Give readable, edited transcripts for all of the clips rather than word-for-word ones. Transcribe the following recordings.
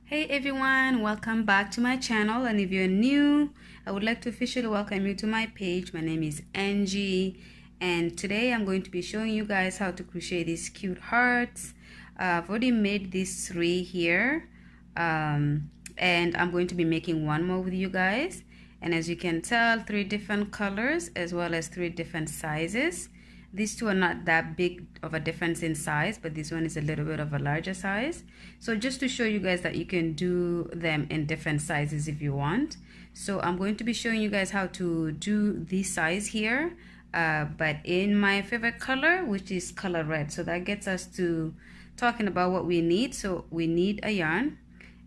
Hey everyone, welcome back to my channel, and if you're new, I would like to officially welcome you to my page. My name is Angie, and today I'm going to be showing you guys how to crochet these cute hearts. I've already made these 3 here, and I'm going to be making one more with you guys. And as you can tell, 3 different colors as well as 3 different sizes. These 2 are not that big of a difference in size, but this one is a little bit of a larger size. So just to show you guys that you can do them in different sizes if you want. So I'm going to be showing you guys how to do this size here, but in my favorite color, which is color red. So that gets us to talking about what we need. So we need a yarn.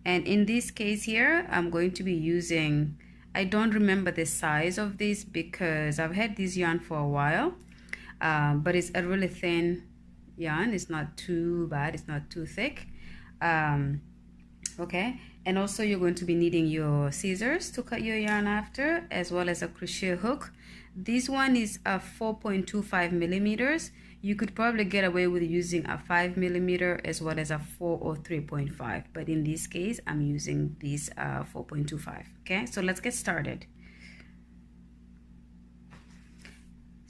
And in this case here, I'm going to be using, I don't remember the size of this because I've had this yarn for a while. But it's a really thin yarn. It's not too bad, it's not too thick. Okay, and also you're going to be needing your scissors to cut your yarn after, as well as a crochet hook. This one is a 4.25 millimeters. You could probably get away with using a 5 millimeter as well as a 4 or 3.5, but in this case I'm using this 4.25. Okay, so let's get started.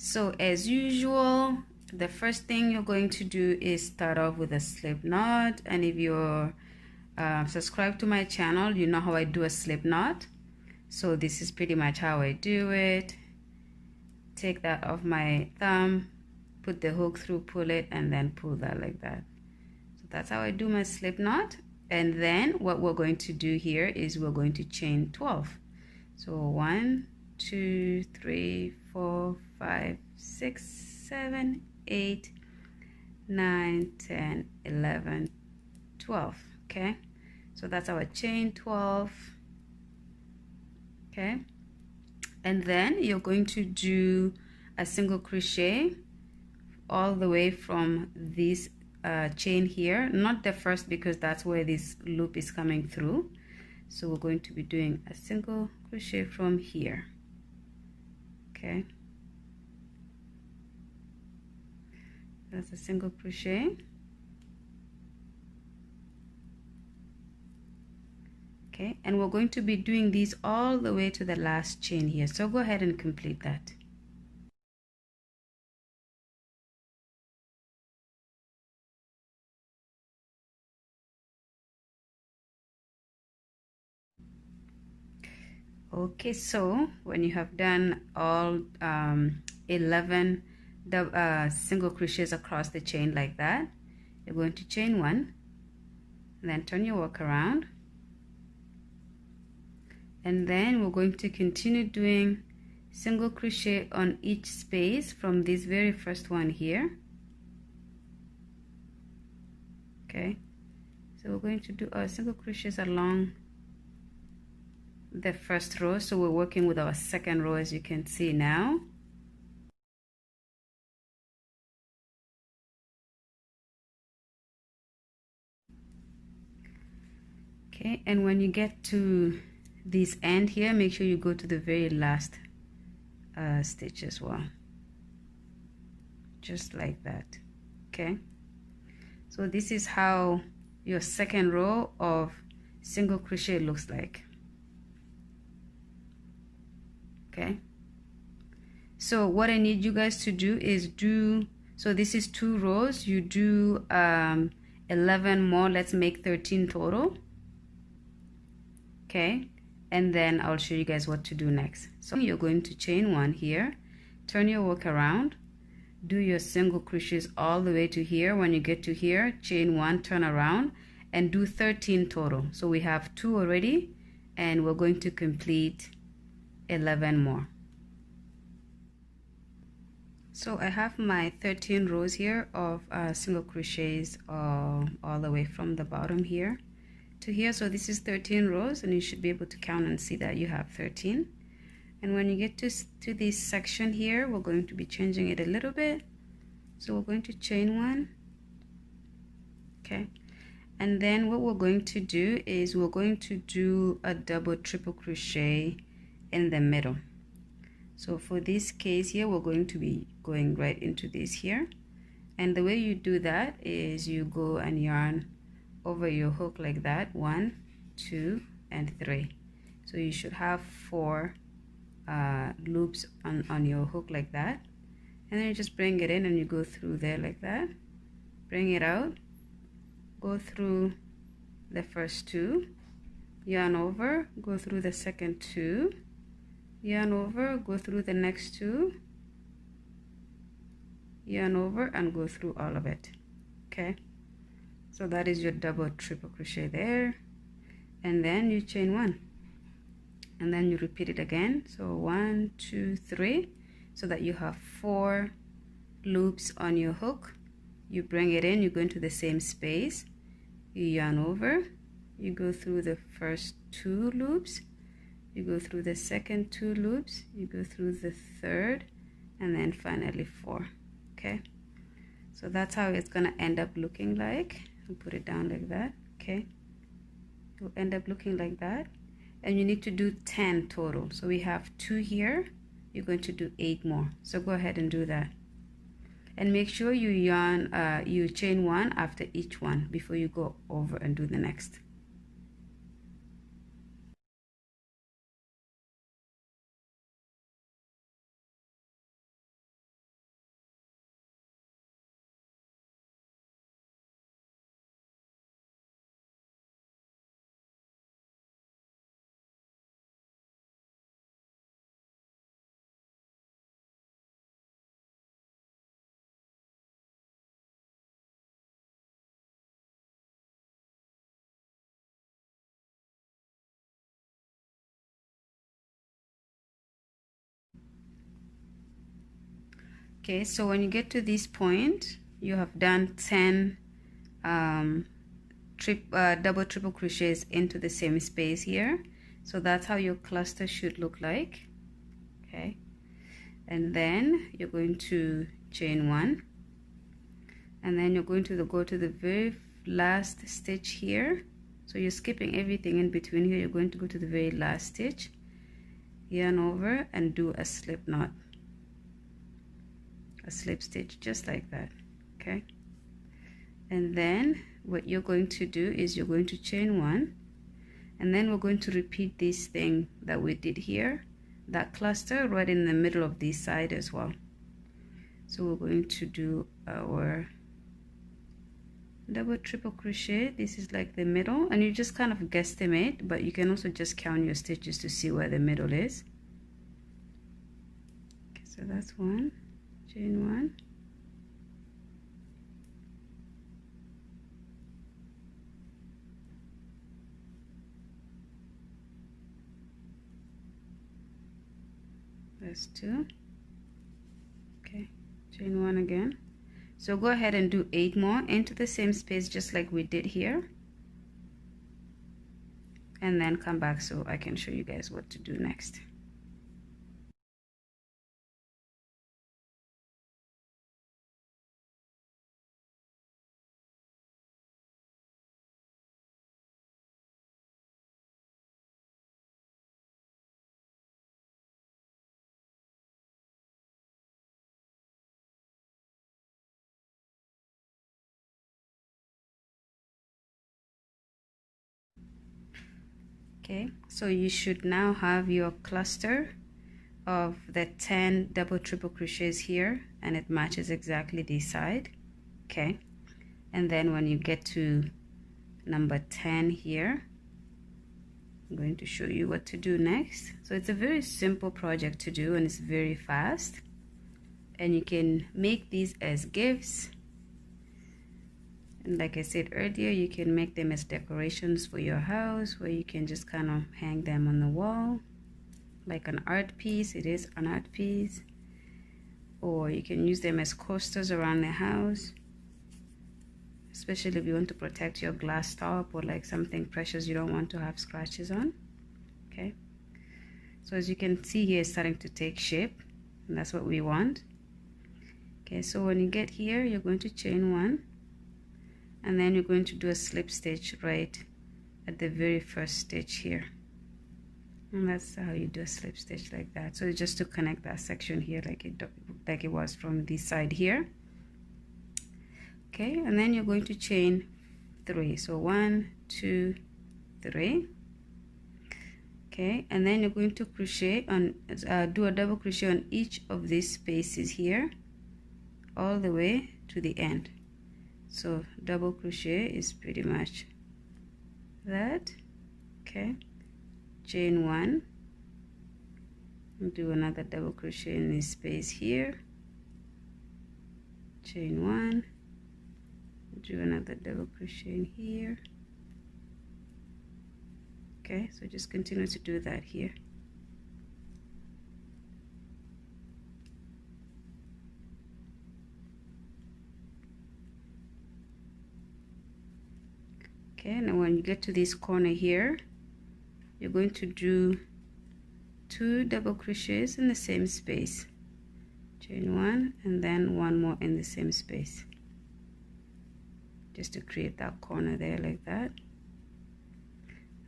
So as usual, the first thing you're going to do is start off with a slip knot. And if you're subscribed to my channel, you know how I do a slip knot. So this is pretty much how I do it. Take that off my thumb, put the hook through, pull it, and then pull that like that. So that's how I do my slip knot. And then what we're going to do here is we're going to chain 12. So 1, 2, 3, 4, 5, 6, 7, 8, 9, 10, 11, 12. Okay, so that's our chain 12. Okay, and then you're going to do a single crochet all the way from this chain here, not the first because that's where this loop is coming through. So we're going to be doing a single crochet from here. Okay, that's a single crochet. Okay, and we're going to be doing these all the way to the last chain here, so go ahead and complete that. Okay, so when you have done all 11 single crochets across the chain like that, you're going to chain 1, and then turn your work around, and then we're going to continue doing single crochet on each space from this very first one here. Okay, so we're going to do our single crochets along the first row. So we're working with our second row, as you can see now. Okay, and when you get to this end here, make sure you go to the very last stitch as well, just like that. Okay, so this is how your second row of single crochet looks like. Okay, so what I need you guys to do is so this is 2 rows, you do 11 more, let's make 13 total. Okay, and then I'll show you guys what to do next. So you're going to chain 1 here, turn your work around, do your single crochets all the way to here. When you get to here, chain 1, turn around, and do 13 total. So we have 2 already, and we're going to complete 11 more. So I have my 13 rows here of single crochets all the way from the bottom here to here. So this is 13 rows, and you should be able to count and see that you have 13. And when you get to this section here, we're going to be changing it a little bit. So we're going to chain 1. Okay, and then what we're going to do is we're going to do a double triple crochet in the middle. So for this case here, we're going to be going right into this here, and the way you do that is you go and yarn over your hook like that, 1, 2 and 3. So you should have 4 loops on your hook like that, and then you just bring it in and you go through there like that, bring it out, go through the first 2, yarn over, go through the second 2, yarn over, go through the next 2, yarn over, and go through all of it. Okay, so that is your double triple crochet there, and then you chain 1, and then you repeat it again. So 1 2 3, so that you have 4 loops on your hook. You bring it in, you go into the same space, you yarn over, you go through the first 2 loops, you go through the second 2 loops, you go through the third, and then finally 4. Okay, so that's how it's gonna end up looking like. I'll put it down like that. Okay, it will end up looking like that, and you need to do 10 total. So we have 2 here, you're going to do 8 more. So go ahead and do that, and make sure you yarn you chain 1 after each one before you go over and do the next. Okay, so when you get to this point, you have done 10 double triple crochets into the same space here. So that's how your cluster should look like. Okay, and then you're going to chain 1, and then you're going to go to the very last stitch here. So you're skipping everything in between here. You're going to go to the very last stitch, yarn over, and do a slip knot, a slip stitch, just like that. Okay, and then what you're going to do is you're going to chain 1, and then we're going to repeat this thing that we did here, that cluster right in the middle of this side as well. So we're going to do our double triple crochet. This is like the middle, and you just kind of guesstimate, but you can also just count your stitches to see where the middle is. Okay, so that's 1, chain 1, that's 2. Okay, chain 1 again. So go ahead and do 8 more into the same space, just like we did here, and then come back so I can show you guys what to do next. Okay, so you should now have your cluster of the 10 double triple crochets here, and it matches exactly this side. Okay, and then when you get to number 10 here, I'm going to show you what to do next. So it's a very simple project to do, and it's very fast, and you can make these as gifts. And like I said earlier, you can make them as decorations for your house, where you can just kind of hang them on the wall like an art piece. It is an art piece. Or you can use them as coasters around the house, especially if you want to protect your glass top or like something precious you don't want to have scratches on. Okay, so as you can see here, it's starting to take shape, and that's what we want. Okay, so when you get here, you're going to chain 1, and then you're going to do a slip stitch right at the very first stitch here, and that's how you do a slip stitch like that. So just to connect that section here like it was from this side here. Okay, and then you're going to chain 3. So 1 2 3. Okay, and then you're going to crochet on do a double crochet on each of these spaces here all the way to the end. So double crochet is pretty much that. Okay, chain 1, do another double crochet in this space here, chain 1, do another double crochet in here. Okay, so just continue to do that here. Okay, now when you get to this corner here, you're going to do 2 double crochets in the same space, chain 1, and then 1 more in the same space, just to create that corner there like that,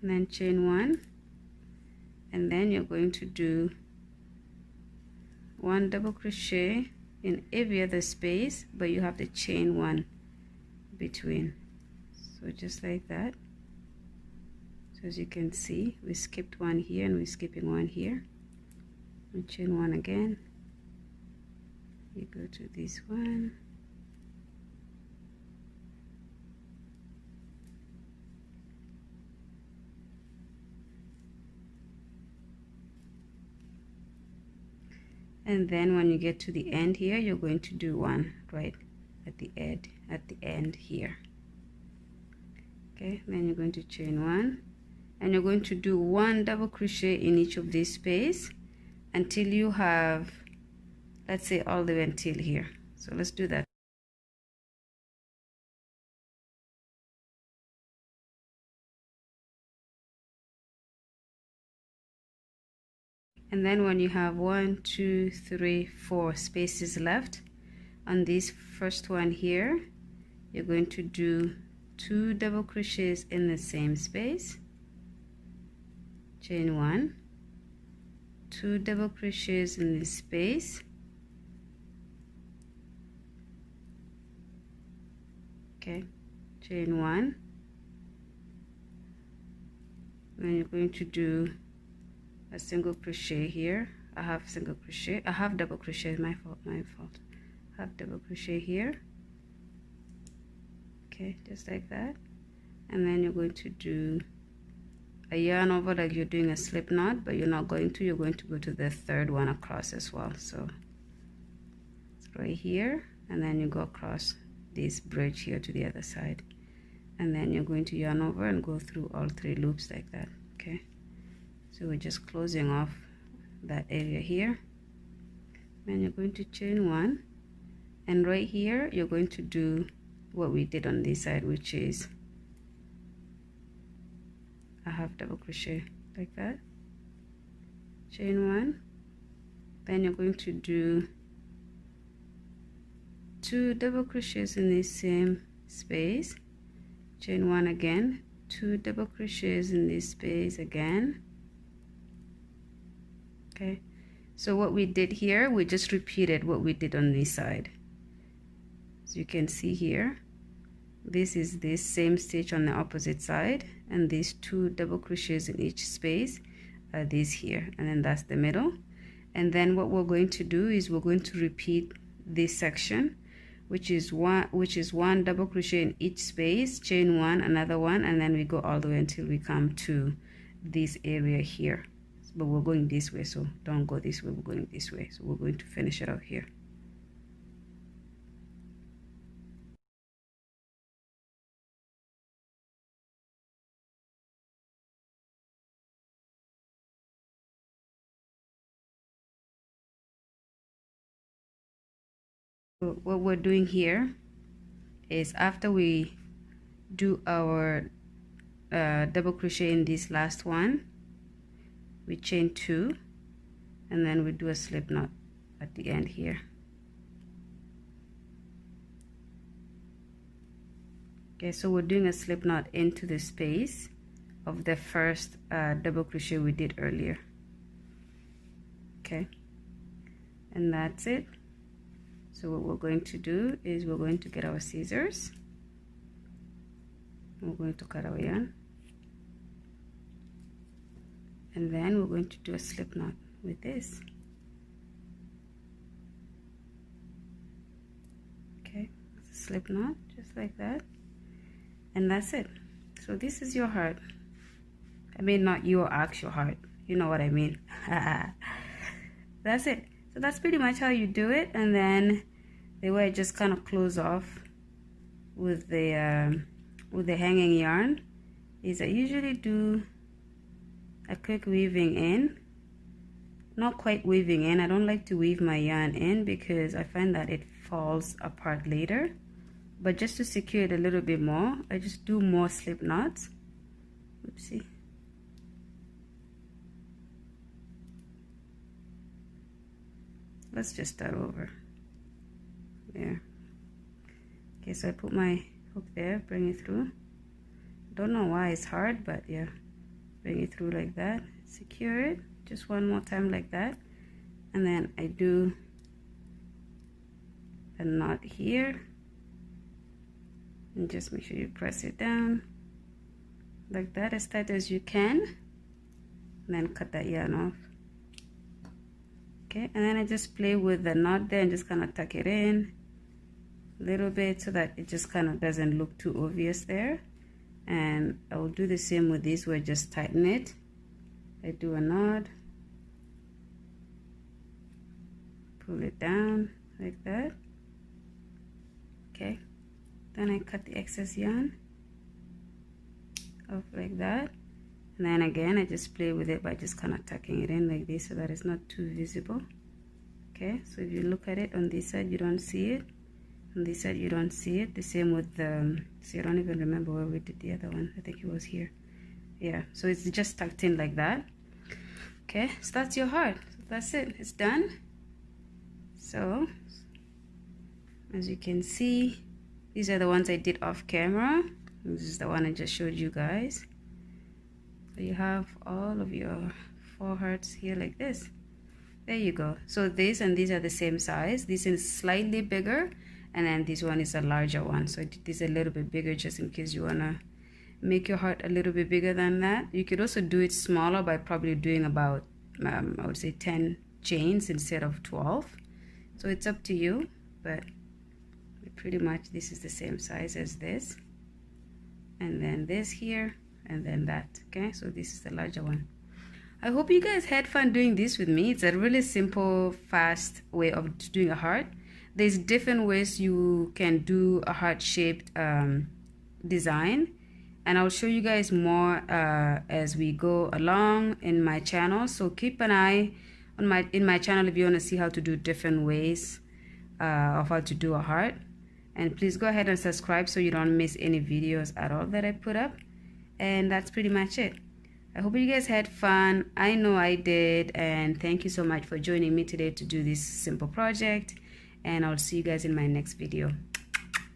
and then chain 1, and then you're going to do 1 double crochet in every other space, but you have to chain 1 between. So just like that. So as you can see, we skipped 1 here and we're skipping 1 here. We chain 1 again. You go to this one. And then when you get to the end here, you're going to do 1 right at the end here. Okay, then you're going to chain 1, and you're going to do 1 double crochet in each of these space until you have, let's say, all the way until here. So let's do that. And then when you have 1, 2, 3, 4 spaces left on this first one here, you're going to do 2 double crochets in the same space, chain 1, 2 double crochets in this space, okay, chain 1, then you're going to do a single crochet here, a half single crochet, a half double crochet, my fault, half double crochet here. Okay, just like that, and then you're going to do a yarn over like you're doing a slip knot, but you're not going to, you're going to go to the third one across as well. So it's right here, and then you go across this bridge here to the other side, and then you're going to yarn over and go through all 3 loops like that. Okay, so we're just closing off that area here, then you're going to chain 1, and right here you're going to do what we did on this side, which is a half double crochet like that, chain 1, then you're going to do 2 double crochets in the same space, chain 1 again, 2 double crochets in this space again. Okay, so what we did here, we just repeated what we did on this side. So you can see here, this is this same stitch on the opposite side, and these 2 double crochets in each space are these here, and then that's the middle. And then what we're going to do is we're going to repeat this section, which is one double crochet in each space, chain 1, another one, and then we go all the way until we come to this area here. But we're going this way, so don't go this way, we're going this way. So we're going to finish it out here. So what we're doing here is, after we do our double crochet in this last one, we chain 2, and then we do a slip knot at the end here. Okay, so we're doing a slip knot into the space of the first double crochet we did earlier. Okay, and that's it. So what we're going to do is we're going to get our scissors, we're going to cut our yarn, and then we're going to do a slip knot with this. Okay, a slip knot just like that, and that's it. So this is your heart. I mean, not your actual heart, you know what I mean. That's it. So that's pretty much how you do it. And then the way I just kind of close off with the hanging yarn is I usually do a quick weaving in, not quite weaving in. I don't like to weave my yarn in because I find that it falls apart later, but just to secure it a little bit more, I just do more slip knots. Oopsie. Let's just start over there. Okay, so I put my hook there, bring it through. Don't know why it's hard, but yeah, bring it through like that, secure it just one more time like that, and then I do a knot here, and just make sure you press it down like that as tight as you can, and then cut that yarn off. Okay, and then I just play with the knot there and just kind of tuck it in a little bit so that it just kind of doesn't look too obvious there. And I will do the same with this, where I just tighten it. I do a knot, pull it down like that. Okay, then I cut the excess yarn off like that. And then again, I just play with it by just kind of tucking it in like this so that it's not too visible. Okay, so if you look at it on this side, you don't see it. On this side, you don't see it. The same with the, see, I don't even remember where we did the other one. I think it was here. Yeah, so it's just tucked in like that. Okay, so that's your heart. So that's it. It's done. So, as you can see, these are the ones I did off camera. This is the one I just showed you guys. So you have all of your 4 hearts here like this. There you go. So this and these are the same size. This is slightly bigger, and then this one is a larger one. So I did this a little bit bigger just in case you wanna make your heart a little bit bigger than that. You could also do it smaller by probably doing about I would say 10 chains instead of 12. So it's up to you, but pretty much this is the same size as this, and then this here, and then that. Okay, so this is the larger one. I hope you guys had fun doing this with me. It's a really simple, fast way of doing a heart. There's different ways you can do a heart-shaped design, and I'll show you guys more as we go along in my channel. So keep an eye on in my channel if you want to see how to do different ways of how to do a heart. And please go ahead and subscribe so you don't miss any videos at all that I put up. And that's pretty much it. I hope you guys had fun. I know I did, and thank you so much for joining me today to do this simple project, and I'll see you guys in my next video.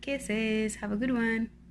Kisses. Have a good one.